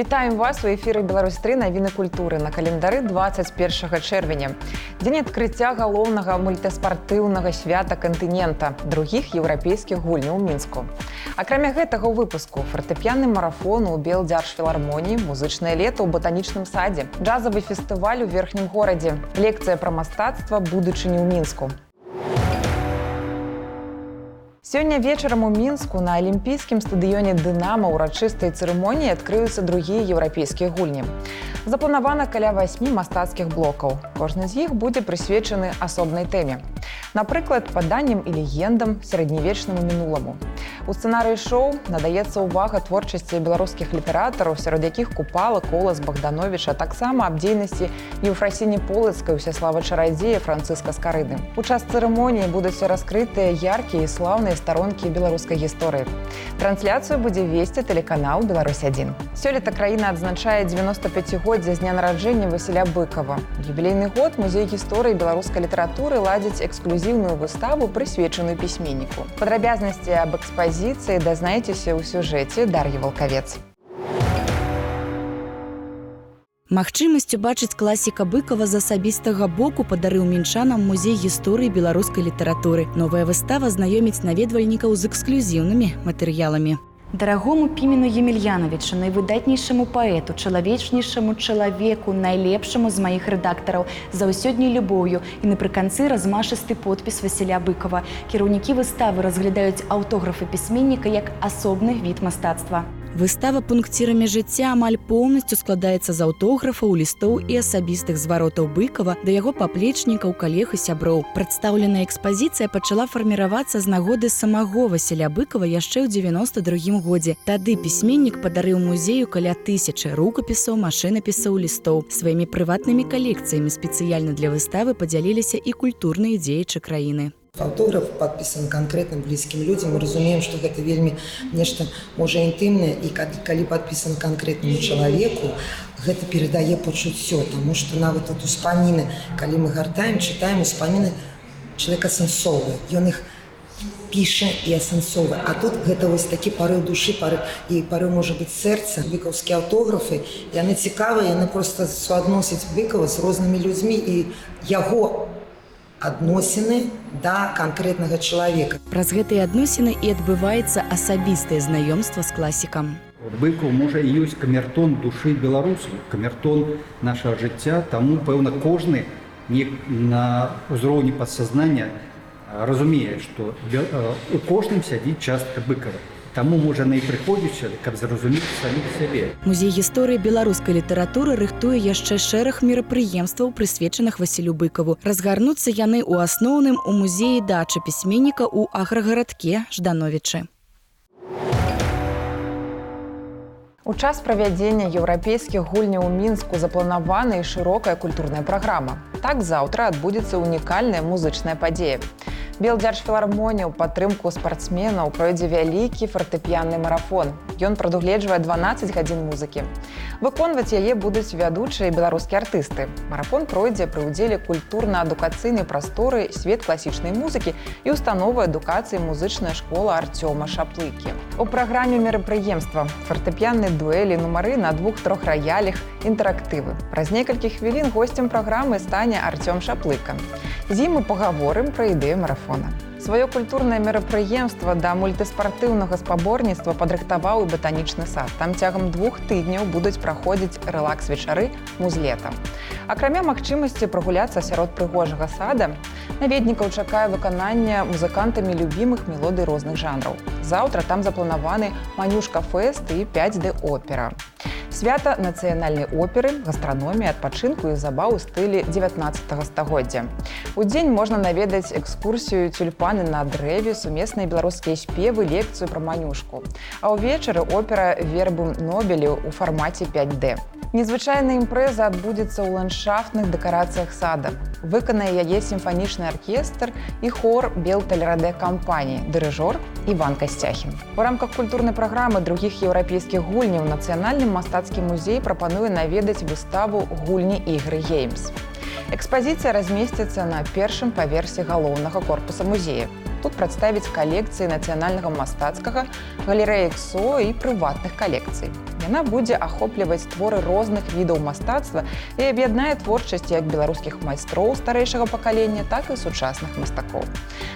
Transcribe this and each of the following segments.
Вітаем вас у эфіры Беларусь-3 навіны культуры на календары 21 чэрвеня. Дзень адкрыцця галоўнага мультыспартыўнага свята кантынента, другіх еўрапейскіх гульняў у Мінску. Акрамя гэтага ў выпуску фартэпіянны марафон у Белдзяржфілармоніі, музычнае лета ў батанічным садзе, джазавы фестываль у верхнім горадзе, лекцыя пра мастацтва будучыні ў Мінску. Сёння вечарам у Мінску на алімпійскім стадыёне «Дынама» ўрачыстай цырымоніі адкрыюцца другія еўрапейскія гульні. Запланавана каля 8 мастацкіх блокаў. Кожны з іх будзе прысвечаны асобнай тэме. Напрыклад, паданням і легендам, сярэднявечнаму мінуламу. У сцэнарыі шоу надаецца ўвага творчасці беларускіх літаратараў, сярод якіх Купала, Колас, Богданович, а таксама аб дзейнасці Еўфрасіні Полацкай, Усяслава Чарадзея, Францыска Скарыды. У час цырымоніі будуць раскрытыя яркія і слаўныя старонкі беларускай гісторыі. Трансляцыю будзе весці тэлеканал «Беларусь-1». Сёлета краіна адзначае 95-годдзе з дня нараджэння Васіля Быкова. Юбілейны год музей гісторыі беларускай літаратуры ладзіць эксклюзіўную выставу, прысвечаную пісьменніку. Падрабязнасці аб экспазіцыі дазнаецеся ў сюжэце Дар'і Валкавец. Магчымасць убачыць класіка Быкова з асабістага боку падарыў мінчанам музей гісторыі беларускай літаратуры. Новая выстава знаёміць наведвальнікаў з эксклюзіўнымі матэрыяламі. Дарагому Пімену Емельяновичу, найвыдатнейшаму паэту, чалавечнейшаму чалавеку, найлепшаму з маіх рэдактараў, заўсёдняй любоўю і напрыканцы размашысты подпіс Васіля Быкова. Кіраўнікі выставы разглядаюць аўтографы пісьменніка як асобны від мастацтва. Выстава пункцірамі жыцця амаль поўнасцю складаецца з аўтографаў, лістоў і асабістых зваротаў Быкова да яго паплечнікаў, калег і сяброў. Прадстаўленая экспазіцыя пачала фарміравацца з нагоды самого Васіля Быкова яшчэ ў 92 годзе. Тады пісьменнік падарыў музею каля 1000 рукапісаў, машынапісаў, лістоў. Сваімі прыватнымі калекцыямі спецыяльна для выставы падзяліліся і культурныя дзеячы краіны. Аўтограф падпісаны канкрэтным блізкім людзям. Мы разумеем, што гэта вельмі нешта можа інтымнае, і калі падпісаны канкрэтнаму чалавеку, гэта перадае пачуццё, таму што нават тут успаміны, калі мы гартаем, чытаем, успаміны чалавека асэнсоўвае. Ён іх піша і асэнсоўвае. А тут гэта вось такі парыў душы, і парыў можа быць сэрца. Быкаўскія аўтографы, яны цікавыя, яны проста суадносяць Быкава з рознымі людзьмі і яго адносіны да канкрэтнага чалавека. Праз гэтыя адносіны і адбываецца асабістае знаёмства з класікам. Быкаў, можа, і ёсць камертон душы беларусаў, камертон нашага жыцця, таму, пэўна, кожны на ўзроўні падсазнання разумее, што у кожным сядзіць частка Быкава. Таму, можа, на і прыходзіць, каб зразумець саміх сябе. Музей гісторыі беларускай літаратуры рыхтуе яшчэ шэраг мерапрыемстваў, прысвечаных Васілю Быкаву. Разгарнуцца яны ў асноўным у музеі дачы пісьменніка ў аграгарадке Ждановічы. У час правядзення еўрапейскіх гульняў у Мінску запланавана і шырокая культурная праграма. Так, заўтра адбудзецца унікальная музычная падзея. Белдзяржфілармонія ў падтрымку спартсменаў пройдзе вялікі фартэпіянны марафон. Ён прадугледжвае 12 гадзін музыкі. Выконваць яе будуць вядучыя беларускія артысты. Марафон пройдзе пры ўдзеле культурна-адукацыйнай прасторы «Свет класічнай музыкі» і установы адукацыі музычная школа Артёма Шаплыкі. У праграме мерапрыемства фартэпіянныя дуэлі, нумары на 2-3 раялях, інтэрактывы. Праз некалькі хвілін госцем праграмы стане Артём Шаплыка. З ім мы пагаворым пра ідэю марафона. Сваё культурнае мерапрыемства да мультыспартыўнага спаборніцтва падрыхтаваў і батанічны сад. Там цягам 2 тыдняў будуць праходзіць рэлакс-вечары «Музлета». Акрамя магчымасці прагуляцца сярод прыгожага сада, наведнікаў чакае выканання музыкантамі любімых мелодый розных жанраў. Заўтра там запланаваны «Манюшка-фэст» і 5D-опера. Свята нацыянальнай оперы, гастраноміі, адпачынку і забаў у стылі 19 стагоддзя. У дзень можна наведаць экскурсію «Тюльпаны на дрэве», сумесныя беларускія спевы, лекцыю пра Манюшку. А ўвечары опера «Вербум нобелі» у фармаце 5D. Незвычайная імпрэза адбудзецца ў ландшафтных дэкарацыях сада. Выканае яе сімфанічны аркестр і хор Белтэлерадэ-кампаніі, дырыжор Іван Касцяхін. У рамках культурнай праграмы другіх еўрапейскіх гульняў Нацыянальны мастацкі музей прапануе наведаць выставу «Гульні ігры Геймс». Экспазіцыя размесціцца на першым паверсе галоўнага корпуса музея. Тут прадставіць калекцыі нацыянальнага мастацкага, галерэі КСО і прыватных калекцый. Яна будзе ахопліваць творы розных відаў мастацтва і аб'яднае творчасць як беларускіх майстроў старэйшага пакалення, так і сучасных мастакоў.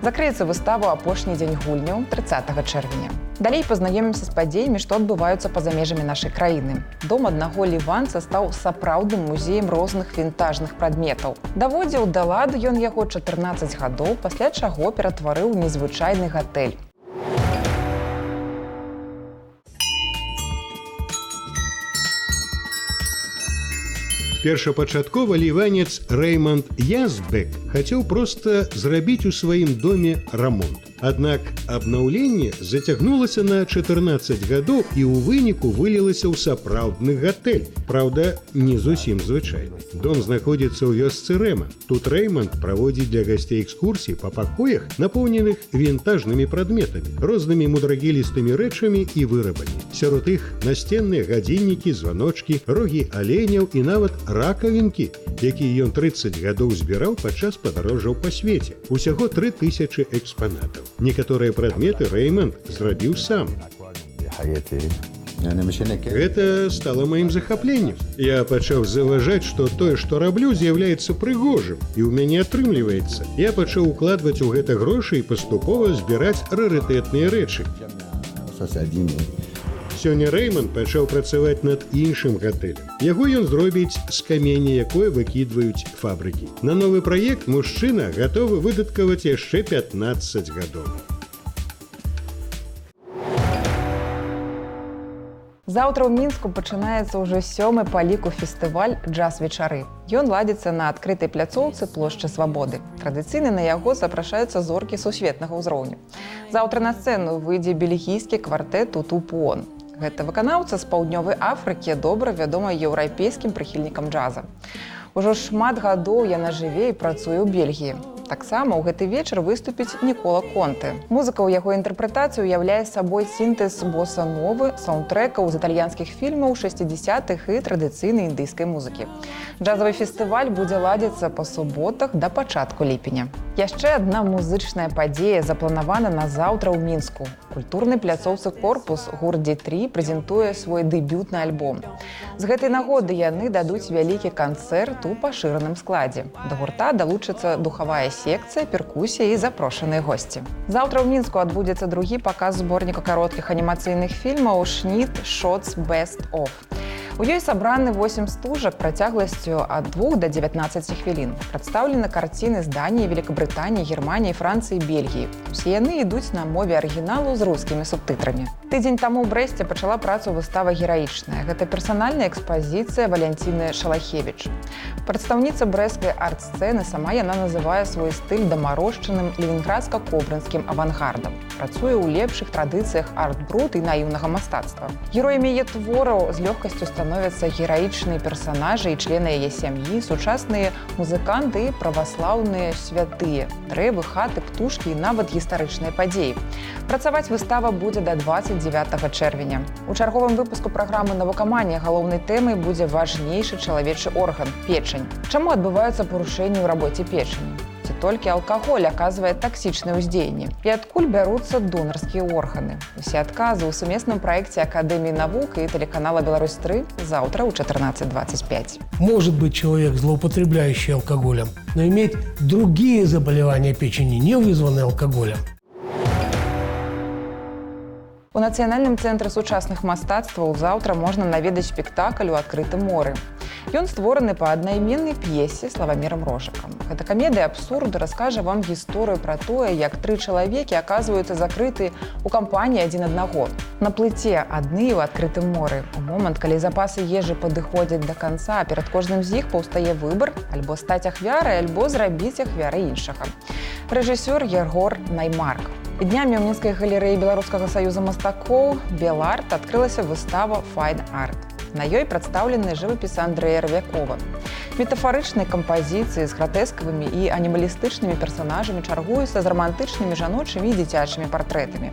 Закрыецца выстава апошні дзень гульняў 30 чэрвеня. Далей пазнаёмімся з падзеямі, што адбываюцца па-за межамі нашай краіны. Дом аднаго ліванца стаў сапраўдным музеем розных вінтажных прадметаў. Даводзіў да ладу ён яго 14 гадоў, пасля чаго ператварыў у незвычайны гатэль. Першапачаткова ліванец Рэйманд Язбек хацеў проста зрабіць у сваім доме рамонт. Аднак абнаўленне зацягнулася на 14 гадоў і ў выніку вылілася ў сапраўдны гатэль. Праўда, не зусім звычайны. Дом знаходзіцца ў вёсцы Рэма. Тут Рэйманд праводзіць для гасцей экскурсій па пакоях, напоўненых вінтажнымі прадметамі, рознымі мудрагелістымі рэчамі і вырабамі. Сярод іх насценныя гадзіннікі, званочкі, рогі аленяў і нават ракавінкі, якія ён 30 гадоў збіраў падчас падарожжаў па свеце. Усяго 3000 экспанатаў. Некаторыя прадметы Рэйманд зрабіў сам. Гэта стала маім захапленнем. Я пачаў заўважаць, што тое, што раблю, з'яўляецца прыгожым, і ў мяне атрымліваецца. Я пачаў укладваць у гэта грошы і паступова збіраць рарытэтныя рэчы. Сёння Рэйманд пачаў працаваць над іншым гатэлем. Яго ён зробіць з каменя, якое выкідваюць фабрыкі. На новы праект мужчына гатовы выдаткаваць яшчэ 15 гадоў. Заўтра ў Мінску пачынаецца ўжо 7-й па ліку фестываль «Джаз-вечары». Ён ладзіцца на адкрытай пляцоўцы плошчы Свабоды. Традыцыйна на яго запрашаюцца зоркі сусветнага ўзроўню. Заўтра на сцэну выйдзе бельгійскі квартэт «Уту-Пуон». Гэта выканаўца з паўднёвай Афрыкі, добра вядома еўрапейскім прыхільнікам джаза. Ужо шмат гадоў яна жыве і працуе ў Бельгіі. Таксама ў гэты вечар выступіць Нікола Конте. Музыка ў яго інтэрпрэтацыі ўяўляе сабой сінтэз боса-новы, саундтрэкаў з італьянскіх фільмаў 60-х і традыцыйнай індыйскай музыкі. Джазавы фестываль будзе ладзіцца па суботах да пачатку ліпеня. Яшчэ адна музычная падзея запланавана на заўтра ў Мінску. Культурнай пляцоўцы «Корпус» гурт «Д3» прэзентуе свой дэбютны альбом. З гэтай нагоды яны дадуць вялікі канцэрт у пашыраным складзе. Да гурта далучыцца духавая секцыя, перкусія і запрошаныя госці. Заўтра ў Мінску адбудзецца другі паказ зборніка кароткіх анімацыйных фільмаў «Шніт Шотс Бест Оф». У ёй сабраны 8 стужак працягласцю ад 2 да 19 хвілін. Прадстаўлены карціны з Даніі, Великабрытаніі, Германіі, Францыі, Бельгіі. Усе яны ідуць на мове арыгіналу з рускімі субтытрамі. Тыдзень таму ў Брэсце пачала працу выстава «Гераічная». Гэта персанальная экспазіцыя Валянціны Шалахевіч. Прадстаўніца брэсцкай арт-сцэны, сама яна называе свой стыль дамарожчаным ленінградска-кобрынскім авангардам. Працуе ў лепшых традыцыях арт-брут і наіўнага мастацтва. Героямі яе твораў з лёгкасцю становяцца гераічныя персанажы і члены яе сям'і, сучасныя музыканты і праваслаўныя святыя, дрэвы, хаты, птушкі і нават гістарычныя падзеі. Працаваць выстава будзе да 29 чэрвеня. У чарговым выпуску праграмы «Навукаманія» галоўнай тэмай будзе важнейшы чалавечы орган – печань. Чаму адбываюцца парушэнні ў рабоце печані? Ці толькі алкаголь аказвае таксічнае ўздзеянне? І адкуль бяруцца донарскія органы? Усе адказы ў сумесным праекце Акадэміі навук і тэлеканала «Беларусь-3» завтра ў 14:25. Может быть человек, злоупотребляющий алкоголем, но иметь другие заболевания печени, не вызванные алкоголем. У Нацыянальным цэнтры сучасных мастацтваў заўтра можна наведаць спектакль у адкрытым моры. Ён створаны па аднайменнай п'есе Славамірам Рожыкам. Гэта камедыя абсурду раскажа вам гісторыю пра тое, як 3 чалавекі аказваюцца закрыты ў кампаніі адзін аднаго. На плыце адны ў адкрытым моры. У момант, калі запасы ежы падыходзяць да канца, перад кожным з іх паўстае выбар альбо стаць ахвярай, альбо зрабіць ахвярай іншага. Рэжысёр Егор Наймарк. Днямі ў мінскай галерэі Беларускага саюза мастакоў «Беларт» адкрылася выстава «Fine Art». На ёй прадстаўлены жывапісы Андрэя Равякова. Метафарычныя кампазіцыі з гратэскавымі і анімалістычнымі персанажамі чаргуюцца з рамантычнымі жаночымі і дзіцячымі партрэтамі.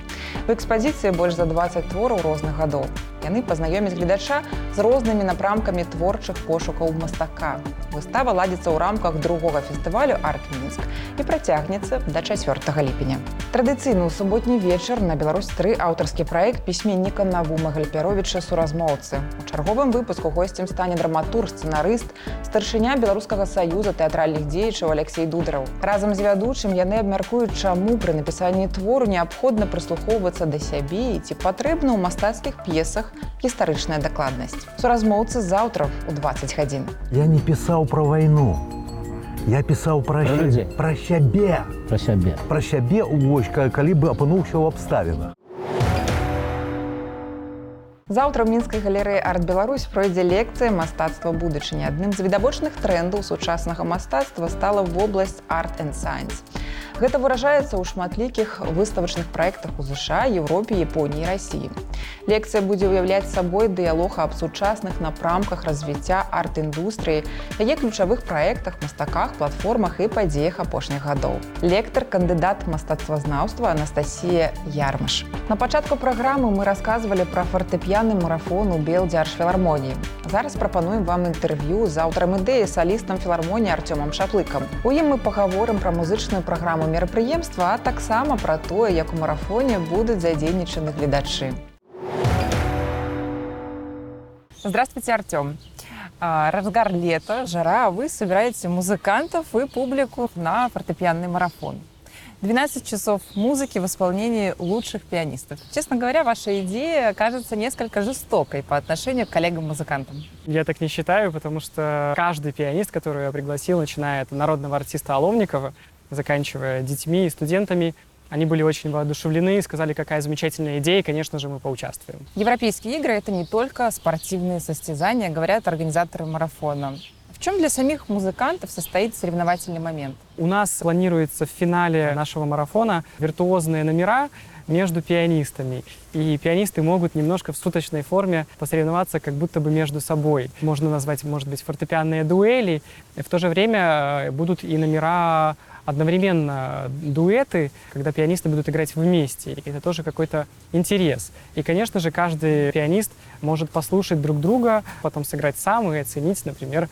У экспазіцыі больш за 20 твораў розных гадоў. Яны пазнаёмяць гледача з рознымі напрамкамі творчых пошукаў мастака. Выстава ладзіцца ў рамках другога фестывалю «Арт-Мінск» і працягнецца да 4 ліпеня. Традыцыйны ў суботні вечар на Беларусь-3 аўтарскі праект пісьменніка Навума Гальпяровіча «Суразмоўцы». У чарговым выпуску госцем стане драматург, сцэнарыст, старшыня Беларускага саюза тэатральных дзеячаў Алексей Дудараў. Разам з вядучым яны абмяркуюць, чаму пры напісанні твору неабходна прыслухоўвацца да сябе і ці патрэбна ў мастацкіх п'есах гістарычная дакладнасць. «Суразмоўцы» заўтра ў 20 гадзін. Я не пісаў пра вайну. Я пісаў пра сябе. Пра сябе, вось, калі бы апынуўся ў абставінах. Заўтра ў мінскай галерэі «Арт-Беларусь» пройдзе лекцыя «Мастацтва будучыні». Адным з відавочных трендаў сучаснага мастацтва стала вобласць «Art and Science». Гэта выражаецца ў шматлікіх выставачных праектах у ЗША, Еўропе, Японіі і Расіі. Лекцыя будзе ўяўляць сабой дыялог аб сучасных напрамках развіцця арт-індустрыі, яе ключавых праектах, мастаках, платформах і падзеях апошніх гадоў. Лектар, кандыдат мастацтвазнаўства Анастасія Ярмаш. На пачатку праграмы мы расказвалі пра фартэпіянны марафон у Белдзяржфілармоніі. Зараз прапануем вам інтэрв'ю з аўтарам ідэі, салістам філармоніі Артёмам Шаплыкам. У ім мы пагаворым пра музычную праграму мерапрыемства, а таксама пра тое, як у марафоне будуць задзейнічаны гледачы. Здравствуйте, Артём. Разгар лета, жара, а вы собираете музыкантов и публику на фортепианный марафон. 12 часов музыки в исполнении лучших пианистов. Честно говоря, ваша идея кажется несколько жестокой по отношению к коллегам-музыкантам. Я так не считаю, потому что каждый пианист, которого я пригласил, начиная от народного артиста Оловникова, заканчивая детьми и студентами, они были очень воодушевлены, сказали, какая замечательная идея, и, конечно же, мы поучаствуем. Европейские игры — это не только спортивные состязания, говорят организаторы марафона. В чем для самих музыкантов состоит соревновательный момент? У нас планируется в финале нашего марафона виртуозные номера между пианистами. И пианисты могут немножко в суточной форме посоревноваться как будто бы между собой. Можно назвать, может быть, фортепианные дуэли. И в то же время будут и номера одновременно дуэты, когда пианисты будут играть вместе. И это тоже какой-то интерес. И, конечно же, каждый пианист может послушать друг друга, потом сыграть сам и оценить, например,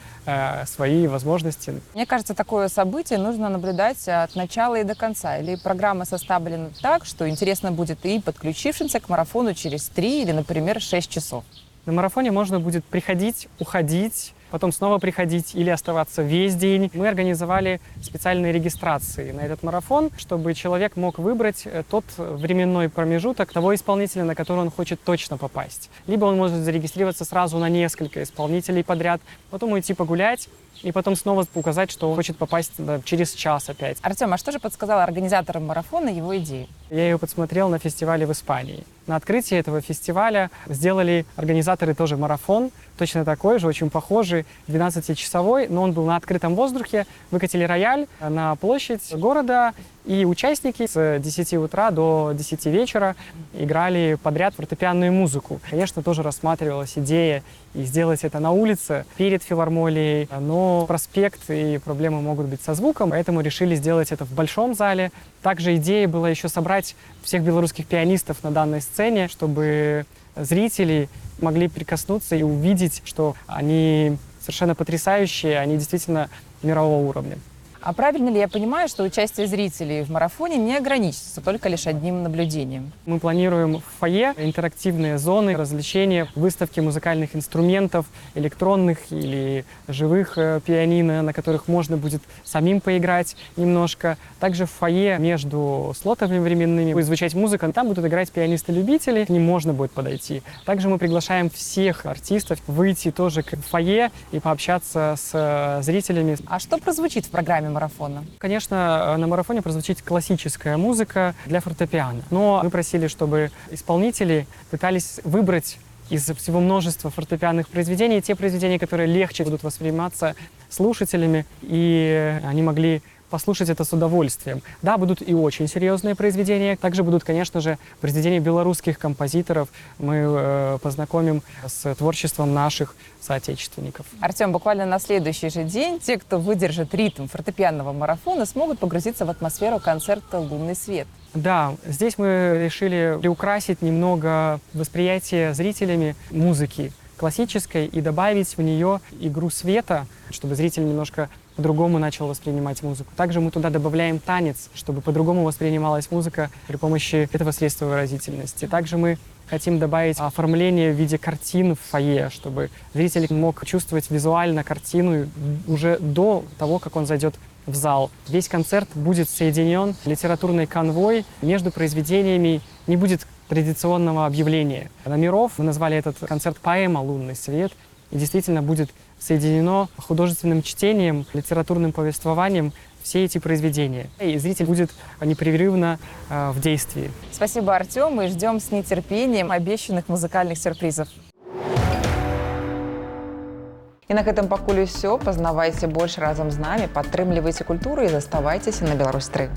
свои возможности. Мне кажется, такое событие нужно наблюдать от начала и до конца. Или программа составлена так, что интересно будет и подключившимся к марафону через 3 или, например, 6 часов. На марафоне можно будет приходить, уходить, потом снова приходить или оставаться весь день. Мы организовали специальные регистрации на этот марафон, чтобы человек мог выбрать тот временной промежуток того исполнителя, на который он хочет точно попасть. Либо он может зарегистрироваться сразу на несколько исполнителей подряд, потом уйти погулять, и потом снова указать, что он хочет попасть через час опять. Артём, а что же подсказал организаторам марафона его идеи? Я ее подсмотрел на фестивале в Испании. На открытии этого фестиваля сделали организаторы тоже марафон, точно такой же, очень похожий, 12-часовой, но он был на открытом воздухе. Выкатили рояль на площадь города, и участники с 10 утра до 10 вечера играли подряд фортепианную музыку. Конечно, тоже рассматривалась идея и сделать это на улице перед филармонией, но проспект и проблемы могут быть со звуком, поэтому решили сделать это в большом зале. Также идея была еще собрать всех белорусских пианистов на данной сцене, чтобы зрители могли прикоснуться и увидеть, что они совершенно потрясающие, они действительно мирового уровня. А правильно ли я понимаю, что участие зрителей в марафоне не ограничится только лишь одним наблюдением? Мы планируем в фойе интерактивные зоны развлечения, выставки музыкальных инструментов, электронных или живых пианино, на которых можно будет самим поиграть немножко. Также в фойе между слотами временными будет звучать музыка, там будут играть пианисты-любители, к ним можно будет подойти. Также мы приглашаем всех артистов выйти тоже к фойе и пообщаться с зрителями. А что прозвучит в программе марафона? Конечно, на марафоне прозвучит классическая музыка для фортепиано. Но мы просили, чтобы исполнители пытались выбрать из всего множества фортепианных произведений те произведения, которые легче будут восприниматься слушателями, и они могли послушать это с удовольствием. Да, будут и очень серьезные произведения, также будут, конечно же, произведения белорусских композиторов. Мы познакомим с творчеством наших соотечественников. Артем, буквально на следующий же день те, кто выдержит ритм фортепианного марафона, смогут погрузиться в атмосферу концерта «Лунный свет». Да, здесь мы решили приукрасить немного восприятие зрителями музыки классической и добавить в нее игру света, чтобы зритель немножко по-другому начал воспринимать музыку. Также мы туда добавляем танец, чтобы по-другому воспринималась музыка при помощи этого средства выразительности. Также мы хотим добавить оформление в виде картин в фойе, чтобы зритель мог чувствовать визуально картину уже до того, как он зайдет в зал. Весь концерт будет соединен литературной конвой между произведениями, не будет традиционного объявления номеров. Мы назвали этот концерт «Поэма «Лунный свет», и действительно будет соединено художественным чтением, литературным повествованием все эти произведения. И зритель будет непрерывно в действии. Спасибо, Артем, и ждем с нетерпением обещанных музыкальных сюрпризов. І на гэтым пакуль усё. Пазнавайце больш разам з намі, падтрымлівайце культуру і заставайцеся на Беларусь 3.